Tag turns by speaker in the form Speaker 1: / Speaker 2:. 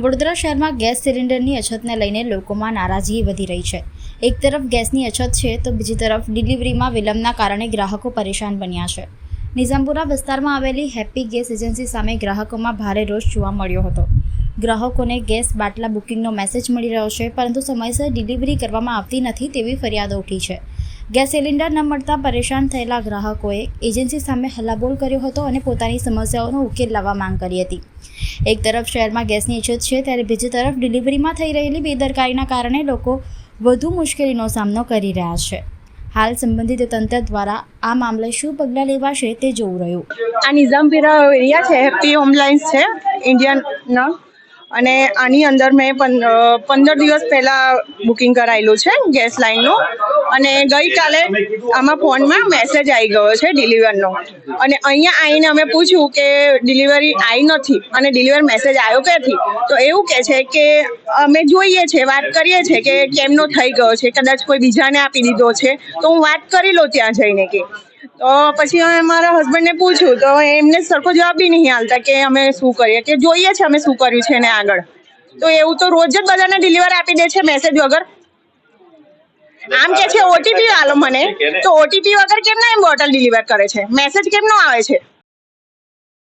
Speaker 1: વડોદરા શહેરમાં ગેસ સિલિન્ડરની અછતને લઈને લોકોમાં નારાજગી વધી રહી છે। એક તરફ ગેસની અછત છે તો બીજી તરફ ડિલિવરીમાં વિલંબના કારણે ગ્રાહકો પરેશાન બન્યા છે। નિઝામપુરા વિસ્તારમાં આવેલી હેપી ગેસ એજન્સી સામે ગ્રાહકોમાં ભારે રોષ જોવા મળ્યો હતો। ગ્રાહકોને ગેસ બાટલા બુકિંગનો મેસેજ મળી રહ્યો છે, પરંતુ સમયસર ડિલિવરી કરવામાં આવતી નથી તેવી ફરિયાદો ઉઠી છે। ગેસ સિલિન્ડર ન મળતા પરેશાન થયેલા ગ્રાહકોએ એજન્સી સામે હલ્લાબોલ કર્યો હતો અને પોતાની સમસ્યાઓનો ઉકેલ લાવવા માંગ કરી હતી। એક તરફ શહેરમાં ગેસની અછત છે ત્યારે બીજી તરફ ડિલિવરીમાં થઈ રહેલી બેદરકારીના કારણે લોકો વધુ મુશ્કેલીનો સામનો કરી રહ્યા છે। હાલ સંબંધિત તંત્ર દ્વારા આ મામલે શું પગલાં લેવાશે તે જોવું રહ્યું।
Speaker 2: આ નિઝામપુરા એરિયા છે, હેપી હોમલાઇન્સ છે ઇન્ડિયનના, અને આની અંદર મેં 15 દિવસ પહેલાં બુકિંગ કરાયેલું છે ગેસ લાઇનનું, અને ગઈકાલે આમાં ફોનમાં મેસેજ આવી ગયો છે ડિલિવરનો, અને અહીંયા આવીને અમે પૂછ્યું કે ડિલિવરી આવી નથી અને ડિલિવર મેસેજ આવ્યો ક્યાંથી, તો એવું કહે છે કે અમે જોઈએ છીએ, વાત કરીએ છીએ કે કેમનો થઈ ગયો છે, કદાચ કોઈ બીજાને આપી દીધો છે, તો હું વાત કરી લઉં ત્યાં જઈને કે। તો પછી અમે મારા હસબન્ડને પૂછ્યું તો એમને સરખો જવાબ બી નહીં હાલતા કે અમે શું કરીએ, કે જોઈએ છે અમે શું કર્યું છે ને આગળ। તો એવું તો રોજ જ બધાને ડિલિવર આપી દે છે મેસેજ વગર। આમ કે છે ઓટીપી આલો મને, તો ઓટીપી વગર કેમ ના એમ બોટલ ડિલિવર કરે છે, મેસેજ કેમ નો આવે છે?